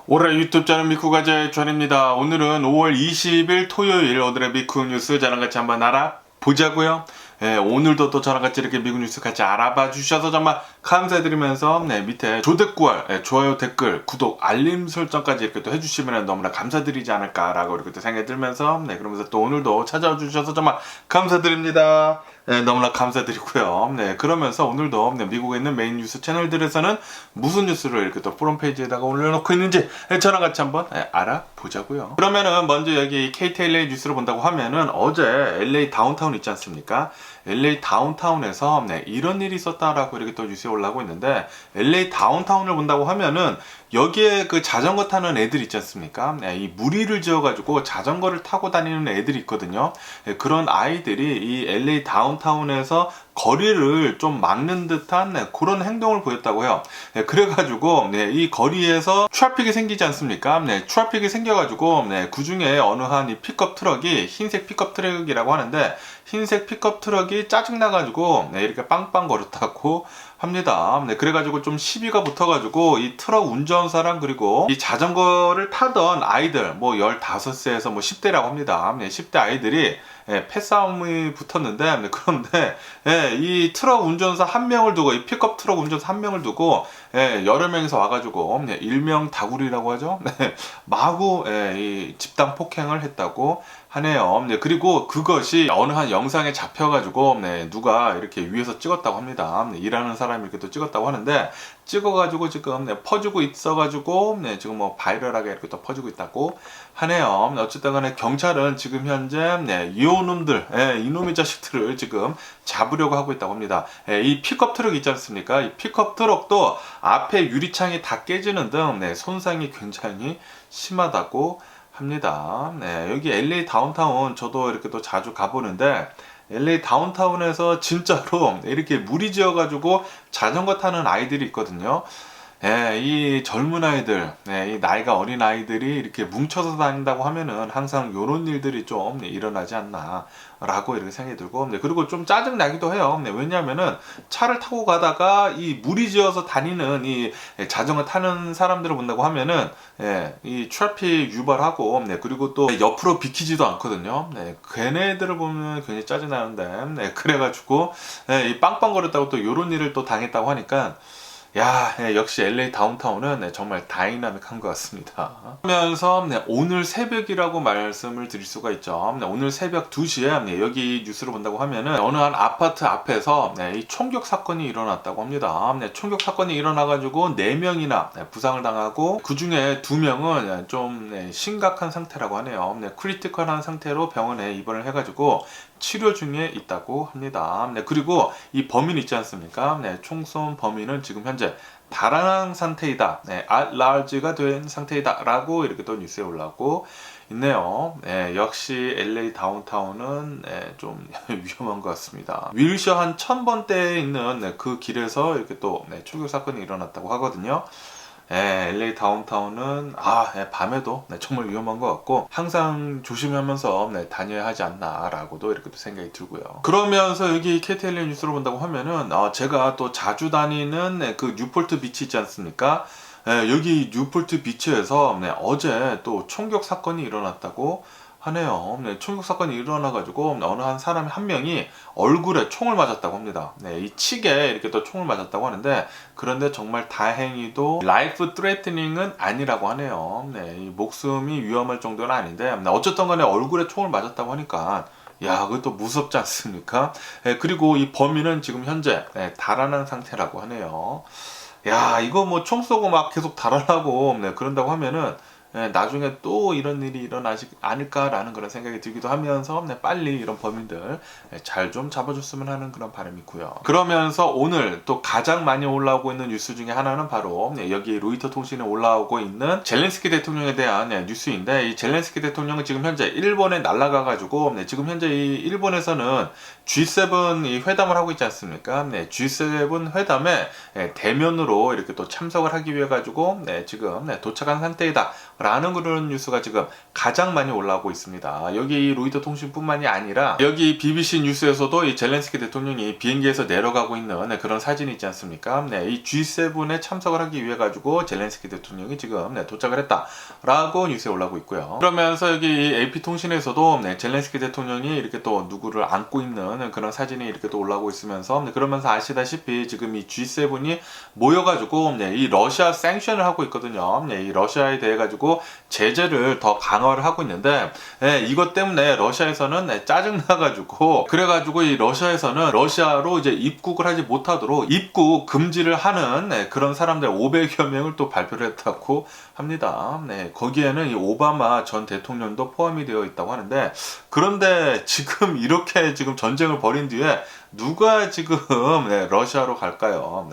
올해 유튜브 채널 미쿠가제 전입니다. 오늘은 5월 20일 토요일 오늘의 미쿠 뉴스 저랑 같이 한번 알아보자고요. 오늘도 또 저랑 같이 이렇게 미국 뉴스 같이 알아봐 주셔서 정말 감사드리면서 밑에 조댓구알, 좋아요, 댓글, 구독, 알림 설정까지 이렇게 또 해주시면 너무나 감사드리지 않을까라고 이렇게 또 생각이 들면서 그러면서 또 오늘도 찾아와 주셔서 정말 감사드립니다. 너무나 감사드리고요. 그러면서 오늘도 미국에 있는 메인 뉴스 채널들에서는 무슨 뉴스를 이렇게 또 프롬페이지에다가 올려놓고 있는지 저랑 같이 한번 알아보자고요. 그러면은 먼저 여기 KTLA 뉴스를 본다고 하면은 어제 LA 다운타운 있지 않습니까? LA 다운타운에서 이런 일이 있었다라고 이렇게 또 뉴스에 올라오고 있는데, LA 다운타운을 본다고 하면은 여기에 그 자전거 타는 애들 있지 않습니까? 이 무리를 지어가지고 자전거를 타고 다니는 애들이 있거든요. 그런 아이들이 이 LA 다운타운에서 거리를 좀 막는 듯한 그런 행동을 보였다고 해요. 그래가지고 이 거리에서 트래픽이 생기지 않습니까? 트래픽이 생겨가지고 그 중에 어느 한 이 픽업 트럭이 흰색 픽업 트럭이라고 하는데, 흰색 픽업 트럭이 짜증나가지고 이렇게 빵빵 거렸다고 합니다. 그래가지고 좀 시비가 붙어가지고 이 트럭 운전사랑 그리고 이 자전거를 타던 아이들 뭐 15세에서 뭐 10대라고 합니다. 10대 아이들이 패싸움이 붙었는데, 그런데 이 트럭 운전사 한 명을 두고, 이 픽업 트럭 운전사 한 명을 두고 여러 명이서 와가지고 일명 다구리라고 하죠. 마구 이 집단 폭행을 했다고 하네요. 그리고 그것이 어느 한 영상에 잡혀가지고 누가 이렇게 위에서 찍었다고 합니다. 일하는 사람이 이렇게 또 찍었다고 하는데, 찍어가지고 지금 퍼지고 있어가지고 지금 뭐 바이럴하게 이렇게 또 퍼지고 있다고 하네요. 어쨌든 간에 경찰은 지금 현재 이놈들, 이놈의 자식들을 지금 잡으려고 하고 있다고 합니다. 이 픽업 트럭 있지 않습니까? 이 픽업 트럭도 앞에 유리창이 다 깨지는 등 손상이 굉장히 심하다고 합니다. 여기 LA 다운타운 저도 이렇게 또 자주 가보는데, LA 다운타운에서 진짜로 이렇게 무리지어 가지고 자전거 타는 아이들이 있거든요. 이 젊은 아이들, 이 나이가 어린 아이들이 이렇게 뭉쳐서 다닌다고 하면은 항상 이런 일들이 좀 일어나지 않나 라고 이렇게 생각이 들고, 그리고 좀 짜증 나기도 해요. 왜냐하면은 차를 타고 가다가 이 무리지어서 다니는 이 자전거 타는 사람들을 본다고 하면은 이 트래픽 유발하고 그리고 또 옆으로 비키지도 않거든요. 걔네들을 보면 굉장히 짜증 나는데, 그래가지고 이 빵빵거렸다고 또 이런 일을 또 당했다고 하니까, 야, 역시 LA 다운타운은 정말 다이나믹한 것 같습니다. 그러면서 오늘 새벽이라고 말씀을 드릴 수가 있죠. 오늘 새벽 2시에 여기 뉴스를 본다고 하면은 어느 한 아파트 앞에서 이 총격 사건이 일어났다고 합니다. 총격 사건이 일어나가지고 4명이나 부상을 당하고, 그 중에 2명은 좀 심각한 상태라고 하네요. 크리티컬한 상태로 병원에 입원을 해가지고 치료 중에 있다고 합니다. 그리고 이 범인 있지 않습니까? 총 쏜 범인은 지금 현재 달아난 상태이다, at large가 된 상태이다 라고 이렇게 또 뉴스에 올라오고 있네요. 역시 LA 다운타운은 좀 위험한 것 같습니다. 윌셔 한 1000번대에 있는 그 길에서 이렇게 또 총격 사건이 일어났다고 하거든요. LA 다운타운은 밤에도 정말 위험한 것 같고, 항상 조심하면서 다녀야 하지 않나 라고도 이렇게 또 생각이 들고요. 그러면서 여기 KTLA 뉴스를 본다고 하면은 제가 또 자주 다니는 그 뉴폴트 비치 있지 않습니까? 여기 뉴폴트 비치에서 어제 또 총격 사건이 일어났다고 하네요. 총격 사건이 일어나가지고 어느 한 사람 한 명이 얼굴에 총을 맞았다고 합니다. 이 칙에 이렇게 또 총을 맞았다고 하는데, 그런데 정말 다행히도 라이프 트레이트닝은 아니라고 하네요. 이 목숨이 위험할 정도는 아닌데, 어쨌든 간에 얼굴에 총을 맞았다고 하니까 야, 그것도 무섭지 않습니까? 그리고 이 범인은 지금 현재 달아난 상태라고 하네요. 야, 이거 뭐 총 쏘고 막 계속 달아나고 그런다고 하면은 나중에 또 이런 일이 일어나지 않을까라는 그런 생각이 들기도 하면서 빨리 이런 범인들 잘 좀 잡아줬으면 하는 그런 바람이 있고요. 그러면서 오늘 또 가장 많이 올라오고 있는 뉴스 중에 하나는 바로 여기 로이터 통신에 올라오고 있는 젤렌스키 대통령에 대한 뉴스인데, 이 젤렌스키 대통령은 지금 현재 일본에 날아가가지고 지금 현재 이 일본에서는 G7 이 회담을 하고 있지 않습니까? G7 회담에 대면으로 이렇게 또 참석을 하기 위해 가지고 지금 도착한 상태이다 라는 그런 뉴스가 지금 가장 많이 올라오고 있습니다. 여기 이 로이터 통신뿐만이 아니라 여기 BBC 뉴스에서도 이 젤렌스키 대통령이 비행기에서 내려가고 있는 그런 사진이 있지 않습니까? 이 G7에 참석을 하기 위해 가지고 젤렌스키 대통령이 지금 도착을 했다라고 뉴스에 올라오고 있고요. 그러면서 여기 AP 통신에서도 젤렌스키 대통령이 이렇게 또 누구를 안고 있는 그런 사진이 이렇게 또 올라오고 있으면서 그러면서 아시다시피 지금 이 G7이 모여가지고 이 러시아 생션을 하고 있거든요. 이 러시아에 대해 가지고 제재를 더 강화를 하고 있는데 이것 때문에 러시아에서는 짜증나가지고 그래가지고 이 러시아에서는 러시아로 이제 입국을 하지 못하도록 입국 금지를 하는 그런 사람들 500여 명을 또 발표를 했다고 합니다. 거기에는 이 오바마 전 대통령도 포함이 되어 있다고 하는데 그런데 지금 이렇게 지금 전쟁을 벌인 뒤에 누가 지금 러시아로 갈까요?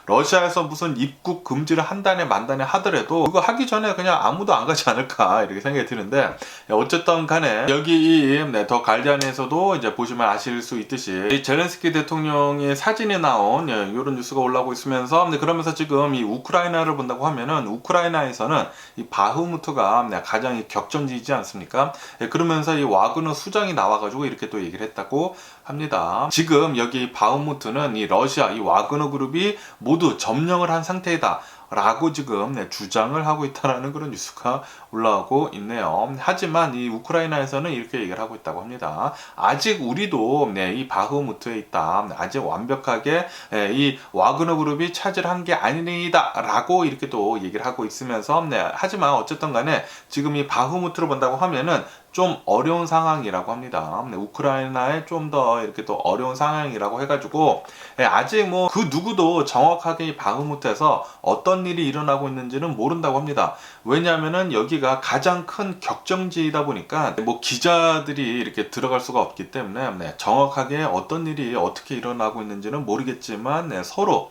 러시아에서 무슨 입국 금지를 한다네 만다네 하더라도 그거 하기 전에 그냥 아무도 안 가지 않을까 이렇게 생각이 드는데 어쨌든 간에 여기 더 가디언에서도 이제 보시면 아실 수 있듯이 이 젤렌스키 대통령의 사진이 나온 이런 뉴스가 올라오고 있으면서 그러면서 지금 이 우크라이나를 본다고 하면은 우크라이나에서는 이 바흐무트가 가장 격전지이지 않습니까? 그러면서 이 와그너 수장이 나와가지고 이렇게 또 얘기를 했다고 합니다. 지금 여기 바흐무트는 이 러시아 이 와그너 그룹이 모두 점령을 한 상태이다 라고 지금 주장을 하고 있다라는 그런 뉴스가 올라오고 있네요. 하지만 이 우크라이나에서는 이렇게 얘기를 하고 있다고 합니다. 아직 우리도 이 바흐무트에 있다. 아직 완벽하게 이 와그너 그룹이 차지한 게 아니다 라고 이렇게 또 얘기를 하고 있으면서 하지만 어쨌든 간에 지금 이 바흐무트를 본다고 하면은 좀 어려운 상황이라고 합니다. 우크라이나에 좀 더 이렇게 또 어려운 상황이라고 해가지고 아직 뭐 그 누구도 정확하게 이 바흐무트에서 어떤 일이 일어나고 있는지는 모른다고 합니다. 왜냐하면은 여기가 가장 큰 격정지이다 보니까 뭐 기자들이 이렇게 들어갈 수가 없기 때문에 정확하게 어떤 일이 어떻게 일어나고 있는지는 모르겠지만 서로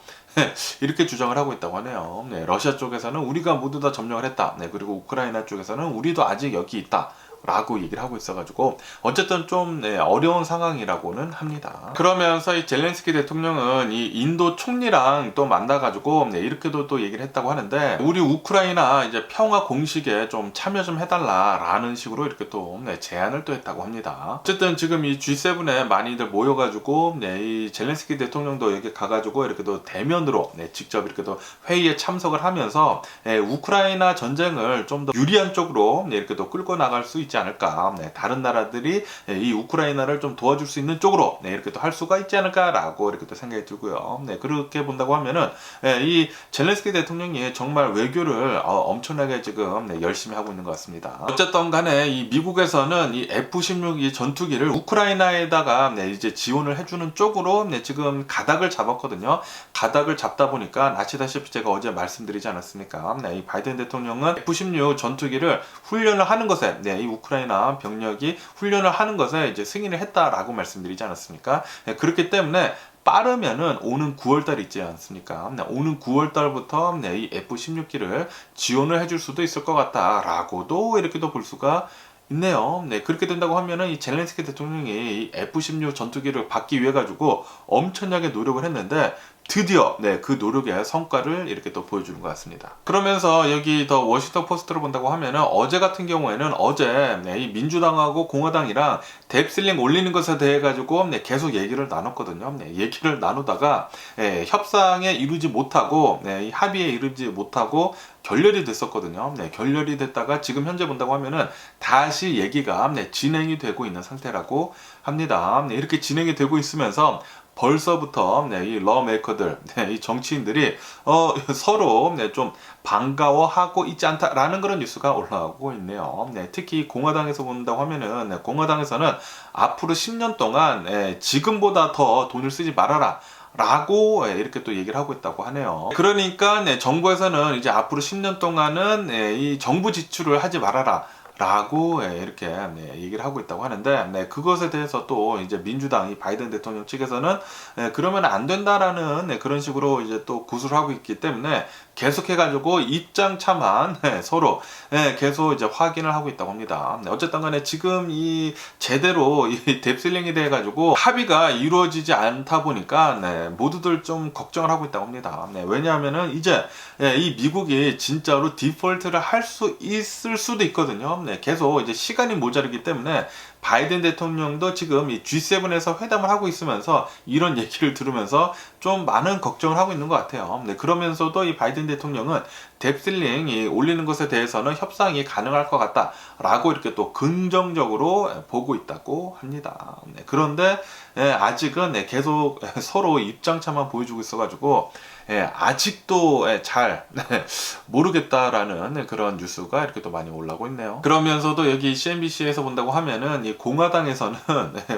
이렇게 주장을 하고 있다고 하네요. 러시아 쪽에서는 우리가 모두 다 점령을 했다. 그리고 우크라이나 쪽에서는 우리도 아직 여기 있다. 라고 얘기를 하고 있어가지고 어쨌든 좀 어려운 상황이라고는 합니다. 그러면서 이 젤렌스키 대통령은 이 인도 총리랑 또 만나가지고 이렇게도 또 얘기를 했다고 하는데 우리 우크라이나 이제 평화 공식에 좀 참여 좀 해달라라는 식으로 이렇게 또 제안을 또 했다고 합니다. 어쨌든 지금 이 G7에 많이들 모여가지고 이 젤렌스키 대통령도 여기 가가지고 이렇게 또 대면으로 직접 이렇게 또 회의에 참석을 하면서 우크라이나 전쟁을 좀 더 유리한 쪽으로 이렇게 또 끌고 나갈 수 있지 않을까. 다른 나라들이 이 우크라이나를 좀 도와줄 수 있는 쪽으로 이렇게 또 할 수가 있지 않을까라고 이렇게 또 생각이 들고요. 그렇게 본다고 하면은 이 젤렌스키 대통령이 정말 외교를 엄청나게 지금 열심히 하고 있는 것 같습니다. 어쨌든 간에 이 미국에서는 이 F-16 전투기를 우크라이나에다가 이제 지원을 해주는 쪽으로 지금 가닥을 잡았거든요. 가닥을 잡다 보니까 아시다시피 제가 어제 말씀드리지 않았습니까? 이 바이든 대통령은 F-16 전투기를 훈련을 하는 것에 이 우크라이나 병력이 훈련을 하는 것에 이제 승인을 했다라고 말씀드리지 않았습니까? 그렇기 때문에 빠르면은 오는 9월달 있지 않습니까? 오는 9월달부터 이 F-16기를 지원을 해줄 수도 있을 것 같다라고도 이렇게도 볼 수가 있네요. 그렇게 된다고 하면은 이 젤렌스키 대통령이 이 F-16 전투기를 받기 위해 가지고 엄청나게 노력을 했는데 드디어 그 노력의 성과를 이렇게 또 보여주는 것 같습니다. 그러면서 여기 더 워싱턴 포스트를 본다고 하면은 어제 같은 경우에는 어제 이 민주당하고 공화당이랑 뎁슬링 올리는 것에 대해 가지고 계속 얘기를 나눴거든요. 얘기를 나누다가 협상에 이루지 못하고 이 합의에 이르지 못하고 결렬이 됐었거든요. 결렬이 됐다가 지금 현재 본다고 하면은 다시 얘기가 진행이 되고 있는 상태라고 합니다. 이렇게 진행이 되고 있으면서 벌써부터 이 러메이커들, 이 정치인들이 서로 좀 반가워하고 있지 않다라는 그런 뉴스가 올라오고 있네요. 특히 공화당에서 본다고 하면은 공화당에서는 앞으로 10년 동안 지금보다 더 돈을 쓰지 말아라. 라고 이렇게 또 얘기를 하고 있다고 하네요. 그러니까 정부에서는 이제 앞으로 10년 동안은 이 정부 지출을 하지 말아라 라고 이렇게 얘기를 하고 있다고 하는데, 그것에 대해서 또 이제 민주당 이 바이든 대통령 측에서는 그러면 안 된다라는 그런 식으로 이제 또 구술을 하고 있기 때문에 계속해가지고 입장 차만 서로 계속 이제 확인을 하고 있다고 합니다. 어쨌든 간에 지금 이 제대로 이 뎁슬링에 대해 가지고 합의가 이루어지지 않다 보니까 모두들 좀 걱정을 하고 있다고 합니다. 왜냐하면은 이제 이 미국이 진짜로 디폴트를 할 수 있을 수도 있거든요. 계속 이제 시간이 모자르기 때문에 바이든 대통령도 지금 이 G7에서 회담을 하고 있으면서 이런 얘기를 들으면서 좀 많은 걱정을 하고 있는 것 같아요. 그러면서도 이 바이든 대통령은 뎁슬링이 올리는 것에 대해서는 협상이 가능할 것 같다라고 이렇게 또 긍정적으로 보고 있다고 합니다. 그런데 아직은 계속 서로 입장차만 보여주고 있어가지고 아직도 잘 모르겠다라는 그런 뉴스가 이렇게 또 많이 올라오고 있네요. 그러면서도 여기 CNBC에서 본다고 하면은 이 공화당에서는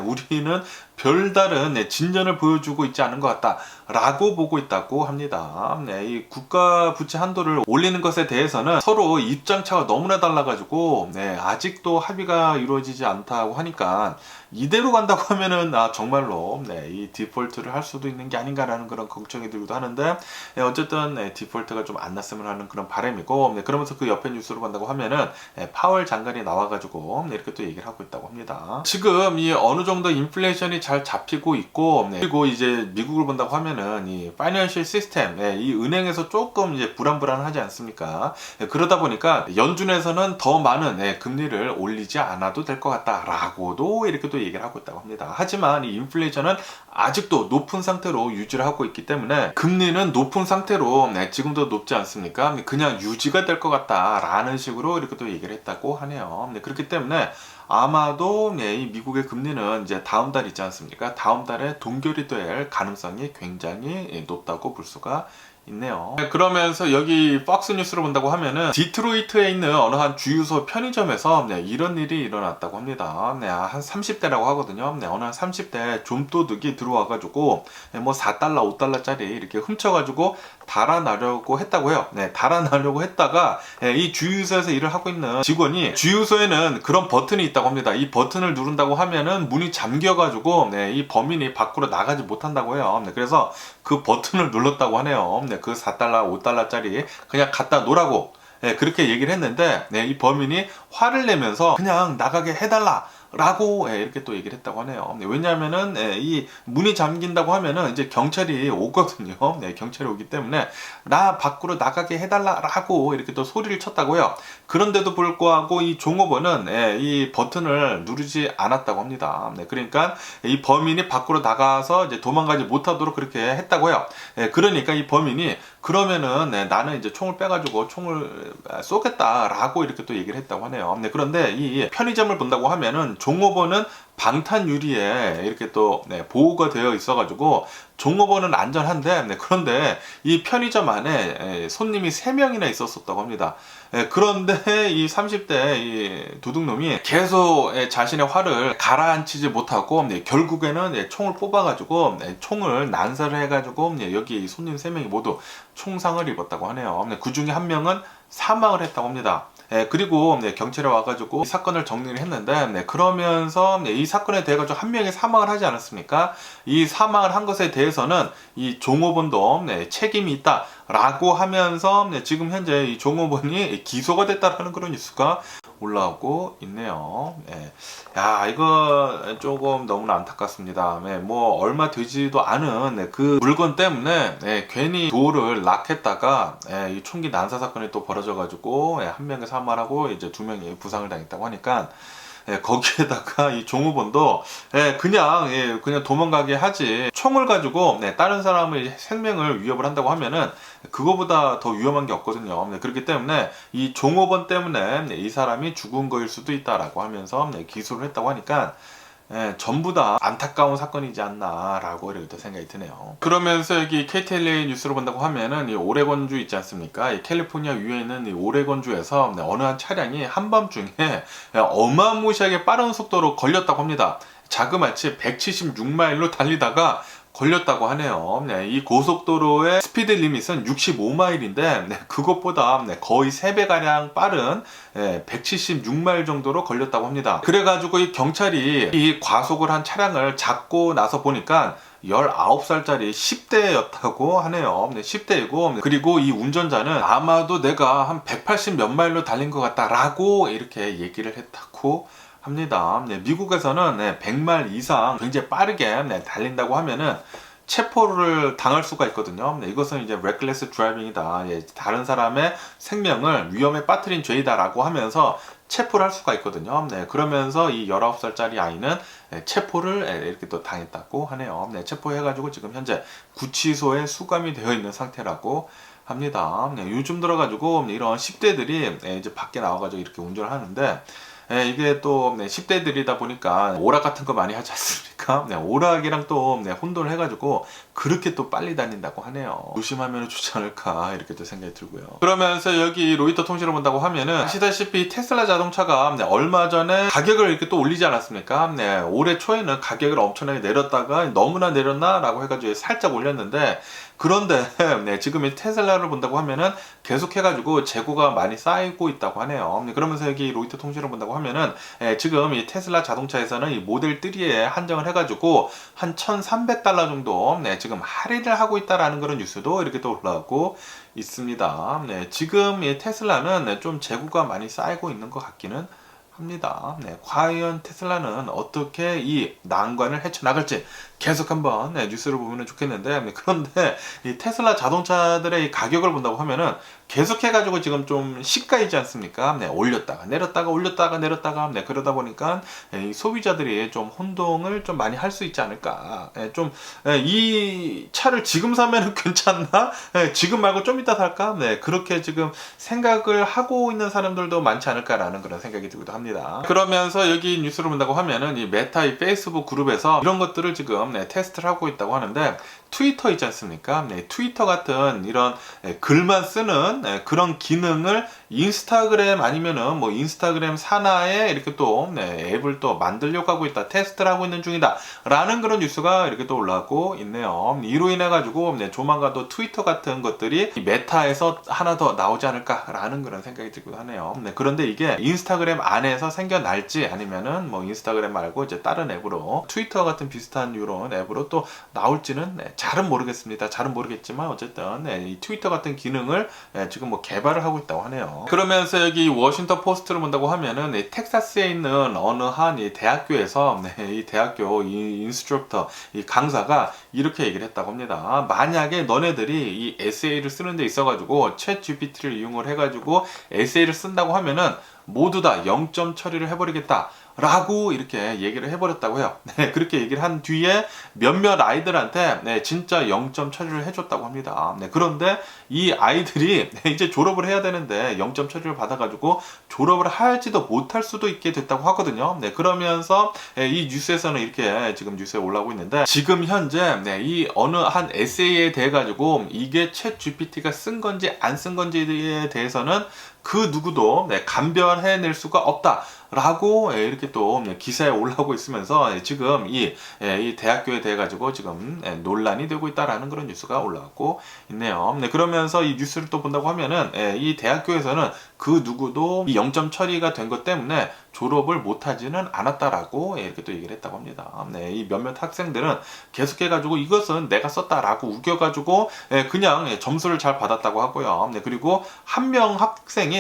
우리는 별다른 진전을 보여주고 있지 않은 것 같다라고 보고 있다고 합니다. 이 국가 부채 한도를 올리는 것에 대해서는 서로 입장차가 너무나 달라가지고 아직도 합의가 이루어지지 않다고 하니까 이대로 간다고 하면은 정말로 이 디폴트를 할 수도 있는 게 아닌가라는 그런 걱정이 들기도 하는데, 어쨌든 디폴트가 좀 안 났으면 하는 그런 바람이고, 그러면서 그 옆에 뉴스로 간다고 하면은 파월 장관이 나와가지고 이렇게 또 얘기를 하고 있다고 합니다. 지금 이 어느 정도 인플레이션이 잘 잡히고 있고, 그리고 이제 미국을 본다고 하면은 이 파이낸셜 시스템, 이 은행에서 조금 이제 불안불안하지 않습니까? 그러다 보니까 연준에서는 더 많은 금리를 올리지 않아도 될 것 같다라고도 이렇게 또 얘기를 하고 있다고 합니다. 하지만 이 인플레이션은 아직도 높은 상태로 유지를 하고 있기 때문에 금리는 높은 상태로 지금도 높지 않습니까? 그냥 유지가 될 것 같다라는 식으로 이렇게 또 얘기를 했다고 하네요. 그렇기 때문에 아마도 이 미국의 금리는 이제 다음 달 있지 않습니까? 다음 달에 동결이 될 가능성이 굉장히 높다고 볼 수가 있네요. 그러면서 여기 폭스 뉴스를 본다고 하면은 디트로이트에 있는 어느 한 주유소 편의점에서 이런 일이 일어났다고 합니다. 한 30대라고 하거든요. 어느 한 30대 좀도둑이 들어와가지고 뭐 4달러, 5달러짜리 이렇게 훔쳐가지고 달아나려고 했다고요. 달아나려고 했다가 이 주유소에서 일을 하고 있는 직원이, 주유소에는 그런 버튼이 있다고 합니다. 이 버튼을 누른다고 하면은 문이 잠겨가지고 이 범인이 밖으로 나가지 못한다고 해요. 그래서 그 버튼을 눌렀다고 하네요. 그 4달러, 5달러짜리 그냥 갖다 놓으라고 그렇게 얘기를 했는데, 이 범인이 화를 내면서 그냥 나가게 해달라 라고 이렇게 또 얘기를 했다고 하네요. 왜냐하면은 이 문이 잠긴다고 하면은 이제 경찰이 오거든요. 경찰이 오기 때문에 나 밖으로 나가게 해달라라고 이렇게 또 소리를 쳤다고요. 그런데도 불구하고 이 종업원은 이 버튼을 누르지 않았다고 합니다. 그러니까 이 범인이 밖으로 나가서 이제 도망가지 못하도록 그렇게 했다고요. 그러니까 이 범인이 그러면은 나는 이제 총을 빼가지고 총을 쏘겠다라고 이렇게 또 얘기를 했다고 하네요. 그런데 이 편의점을 본다고 하면은 종업원은 방탄 유리에 이렇게 또 보호가 되어 있어가지고 종업원은 안전한데, 그런데 이 편의점 안에 손님이 3명이나 있었다고 합니다. 그런데 이 30대 이 도둑놈이 계속 자신의 화를 가라앉히지 못하고 결국에는 총을 뽑아가지고 총을 난사를 해가지고 여기 손님 3명이 모두 총상을 입었다고 하네요. 그 중에 한 명은 사망을 했다고 합니다. 그리고 경찰에 와가지고 이 사건을 정리를 했는데, 그러면서 이 사건에 대해 가지고 한 명이 사망을 하지 않았습니까? 이 사망을 한 것에 대해서는 이 종업원도 책임이 있다라고 하면서 지금 현재 이 종업원이 기소가 됐다라는 그런 뉴스가 올라오고 있네요. 야, 이거 조금 너무나 안타깝습니다. 뭐 얼마 되지도 않은 그 물건 때문에 괜히 도를 낙했다가 이 총기 난사 사건이 또 벌어져가지고 한 명이 사망하고 이제 2명이 부상을 당했다고 하니까, 거기에다가 이 종업원도 그냥 도망가게 하지, 총을 가지고 다른 사람의 생명을 위협을 한다고 하면은 그거보다 더 위험한 게 없거든요. 그렇기 때문에 이 종업원 때문에 이 사람이 죽은 거일 수도 있다라고 하면서 기소를 했다고 하니까 전부 다 안타까운 사건이지 않나라고 이렇게 생각이 드네요. 그러면서 여기 KTLA 뉴스로 본다고 하면은 이 오레곤주 있지 않습니까? 이 캘리포니아 위에 있는 이 오레곤주에서 어느 한 차량이 한밤중에 어마무시하게 빠른 속도로 걸렸다고 합니다. 자그마치 176마일로 달리다가 걸렸다고 하네요. 네, 이 고속도로의 스피드 리밋은 65마일인데 그것보다 거의 3배가량 빠른 176마일 정도로 걸렸다고 합니다. 그래가지고 이 경찰이 이 과속을 한 차량을 잡고 나서 보니까 19살짜리 10대였다고 하네요. 10대이고, 그리고 이 운전자는 아마도 내가 한 180 몇 마일로 달린 것 같다라고 이렇게 얘기를 했다고 합니다. 미국에서는 100마일 이상 굉장히 빠르게 달린다고 하면은 체포를 당할 수가 있거든요. 이것은 이제 reckless driving이다. 다른 사람의 생명을 위험에 빠뜨린 죄이다라고 하면서 체포를 할 수가 있거든요. 그러면서 이 19살짜리 아이는 체포를 이렇게 또 당했다고 하네요. 체포해가지고 지금 현재 구치소에 수감이 되어 있는 상태라고 합니다. 요즘 들어가지고 이런 10대들이 이제 밖에 나와가지고 이렇게 운전을 하는데 이게 또 10대들이다 보니까 오락 같은 거 많이 하지 않습니까? 오락이랑 또 혼돈을 해가지고 그렇게 또 빨리 다닌다고 하네요. 조심하면 좋지 않을까 이렇게 또 생각이 들고요. 그러면서 여기 로이터 통신을 본다고 하면은 아시다시피 테슬라 자동차가 얼마 전에 가격을 이렇게 또 올리지 않았습니까? 올해 초에는 가격을 엄청나게 내렸다가 너무나 내렸나 라고 해가지고 살짝 올렸는데 그런데 지금 이 테슬라를 본다고 하면은 계속 해가지고 재고가 많이 쌓이고 있다고 하네요. 그러면서 여기 로이터 통신을 본다고 하면은 지금 이 테슬라 자동차에서는 이 모델 3에 한정을 해가지고 한 1,300달러 정도 지금 할인을 하고 있다라는 그런 뉴스도 이렇게 또 올라오고 있습니다. 지금 이 테슬라는 좀 재고가 많이 쌓이고 있는 것 같기는 합니다. 과연 테슬라는 어떻게 이 난관을 헤쳐나갈지 계속 한번 뉴스를 보면 좋겠는데 그런데 이 테슬라 자동차들의 이 가격을 본다고 하면은 계속 해가지고 지금 좀 시가이지 않습니까? 올렸다가 내렸다가 올렸다가 내렸다가 그러다 보니까 이 소비자들이 좀 혼동을 좀 많이 할 수 있지 않을까. 좀 이 차를 지금 사면은 괜찮나? 지금 말고 좀 이따 살까? 그렇게 지금 생각을 하고 있는 사람들도 많지 않을까라는 그런 생각이 들기도 합니다. 그러면서 여기 뉴스를 본다고 하면은 이 메타 이 페이스북 그룹에서 이런 것들을 지금 테스트를 하고 있다고 하는데 트위터 있지 않습니까? 트위터 같은 이런 글만 쓰는 그런 기능을 인스타그램 아니면은 뭐 인스타그램 산하에 이렇게 또 앱을 또 만들려고 하고 있다, 테스트를 하고 있는 중이다 라는 그런 뉴스가 이렇게 또 올라오고 있네요. 이로 인해 가지고 조만간 또 트위터 같은 것들이 메타에서 하나 더 나오지 않을까 라는 그런 생각이 들기도 하네요. 그런데 이게 인스타그램 안에서 생겨날지 아니면은 뭐 인스타그램 말고 이제 다른 앱으로 트위터 같은 비슷한 이런 앱으로 또 나올지는 잘은 모르겠습니다. 잘은 모르겠지만 어쨌든 이 트위터 같은 기능을 지금 뭐 개발을 하고 있다고 하네요. 그러면서 여기 워싱턴 포스트를 본다고 하면은 텍사스에 있는 어느 한 이 대학교에서 이 대학교 이 인스트럭터 이 강사가 이렇게 얘기를 했다고 합니다. 만약에 너네들이 이 에세이를 쓰는 데 있어가지고 챗 GPT를 이용을 해가지고 에세이를 쓴다고 하면은 모두 다 0점 처리를 해버리겠다 라고 이렇게 얘기를 해버렸다고 해요. 그렇게 얘기를 한 뒤에 몇몇 아이들한테 진짜 0점 처리를 해줬다고 합니다. 그런데 이 아이들이 이제 졸업을 해야 되는데 0점 처리를 받아가지고 졸업을 할지도 못할 수도 있게 됐다고 하거든요. 그러면서 이 뉴스에서는 이렇게 지금 뉴스에 올라오고 있는데 지금 현재 이 어느 한 에세이에 대해 가지고 이게 챗 GPT가 쓴 건지 안 쓴 건지에 대해서는 그 누구도 감별해낼 수가 없다 라고 이렇게 또 기사에 올라오고 있으면서 지금 이 대학교에 대해 가지고 지금 논란이 되고 있다라는 그런 뉴스가 올라오고 있네요. 그러면서 이 뉴스를 또 본다고 하면은 이 대학교에서는 그 누구도 이 0점 처리가 된 것 때문에 졸업을 못하지는 않았다라고 이렇게 또 얘기를 했다고 합니다. 이 몇몇 학생들은 계속해가지고 이것은 내가 썼다라고 우겨가지고 그냥 점수를 잘 받았다고 하고요. 그리고 한 명 학생이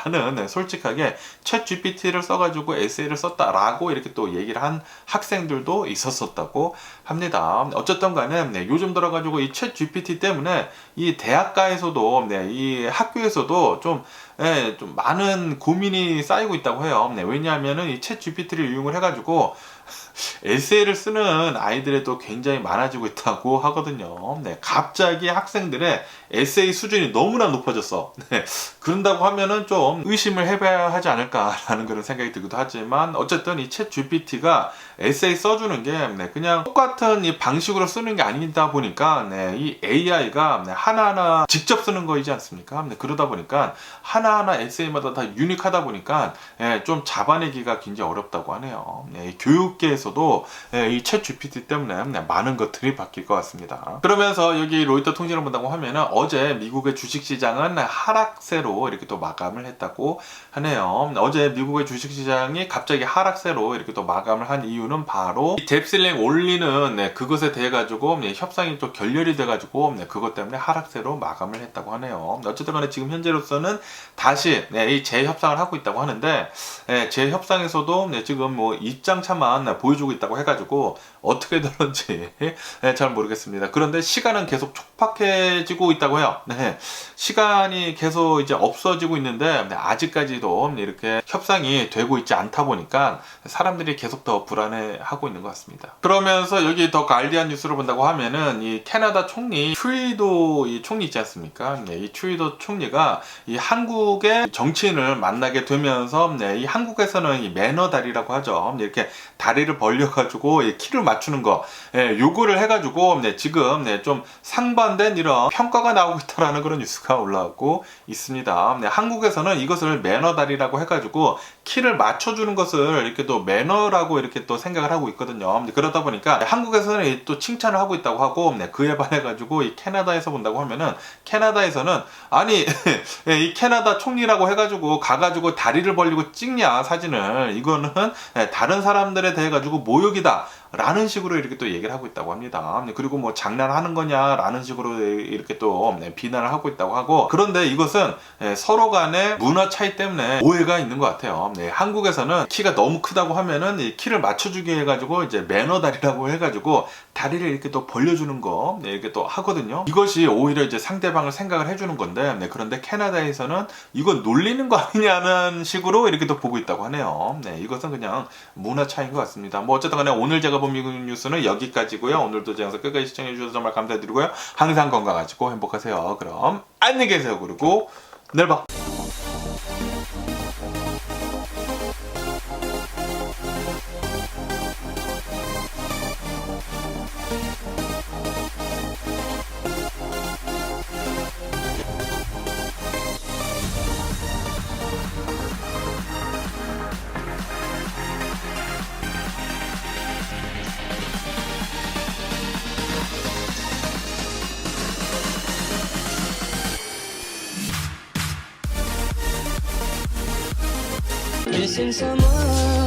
나는 솔직하게 챗 GPT를 써가지고 에세이를 썼다라고 이렇게 또 얘기를 한 학생들도 있었었다고 합니다. 어쨌든 간에 요즘 들어가지고 이 챗 GPT 때문에 이 대학가에서도 이 학교에서도 좀 많은 고민이 쌓이고 있다고 해요. 왜냐하면은 이 챗 GPT를 이용을 해가지고 에세이를 쓰는 아이들이 또 굉장히 많아지고 있다고 하거든요. 갑자기 학생들의 에세이 수준이 너무나 높아졌어. 그런다고 하면은 좀 의심을 해봐야 하지 않을까라는 그런 생각이 들기도 하지만 어쨌든 이 챗 GPT가 에세이 써주는 게 그냥 똑같은 이 방식으로 쓰는 게 아니다 보니까 이 AI가 하나하나 직접 쓰는 거이지 않습니까? 그러다 보니까 하나하나 에세이마다 다 유니크하다 보니까 좀 잡아내기가 굉장히 어렵다고 하네요. 교육계에서도 이 챗 GPT 때문에 많은 것들이 바뀔 것 같습니다. 그러면서 여기 로이터 통신을 본다고 하면은 어제 미국의 주식시장은 하락세로 이렇게 또 마감을 했다고 하네요. 어제 미국의 주식시장이 갑자기 하락세로 이렇게 또 마감을 한 이유는 바로 이 뎁실링 올리는 그것에 대해 가지고 협상이 또 결렬이 돼 가지고 그것 때문에 하락세로 마감을 했다고 하네요. 어쨌든 간에 지금 현재로서는 다시 이 재협상을 하고 있다고 하는데 재협상에서도 지금 뭐 입장차만 보여주고 있다고 해가지고 어떻게 되는지 잘 모르겠습니다. 그런데 시간은 계속 촉박해지고 있다고 해요. 시간이 계속 이제 없어지고 있는데 아직까지도 이렇게 협상이 되고 있지 않다 보니까 사람들이 계속 더 불안해하고 있는 것 같습니다. 그러면서 여기 더 가디언 뉴스를 본다고 하면은 이 캐나다 총리 트루도 이 총리 있지 않습니까? 이 트루도 총리가 이 한국의 정치인을 만나게 되면서 이 한국에서는 이 매너 다리라고 하죠. 이렇게 다리를 벌려가지고 키를 맞추는 거 요거를 해가지고 지금 좀 상반된 이런 평가가 나오고 있다라는 그런 뉴스가 올라오고 있습니다. 한국에서는 이것을 매너 다리라고 해가지고 키를 맞춰주는 것을 이렇게 또 매너라고 이렇게 또 생각을 하고 있거든요. 그러다 보니까 한국에서는 또 칭찬을 하고 있다고 하고 그에 반해 가지고 이 캐나다에서 본다고 하면은 캐나다에서는 아니 이 캐나다 총리라고 해가지고 가가지고 다리를 벌리고 찍냐 사진을 이거는 다른 사람들에 대해 가지고 모욕이다 라는 식으로 이렇게 또 얘기를 하고 있다고 합니다. 그리고 뭐 장난하는 거냐 라는 식으로 이렇게 또 비난을 하고 있다고 하고, 그런데 이것은 서로 간의 문화 차이 때문에 오해가 있는 것 같아요. 한국에서는 키가 너무 크다고 하면은 이 키를 맞춰주기 해가지고 이제 매너 다리라고 해가지고 다리를 이렇게 또 벌려주는 거 이렇게 또 하거든요. 이것이 오히려 이제 상대방을 생각을 해주는 건데 그런데 캐나다에서는 이건 놀리는 거 아니냐는 식으로 이렇게 또 보고 있다고 하네요. 이것은 그냥 문화 차이인 것 같습니다. 뭐 어쨌든 간에 오늘 제가 본 미국 뉴스는 여기까지고요. 오늘도 제 영상 끝까지 시청해 주셔서 정말 감사드리고요. 항상 건강하시고 행복하세요. 그럼 안녕히 계세요. 그리고 내일 봐. Missing someone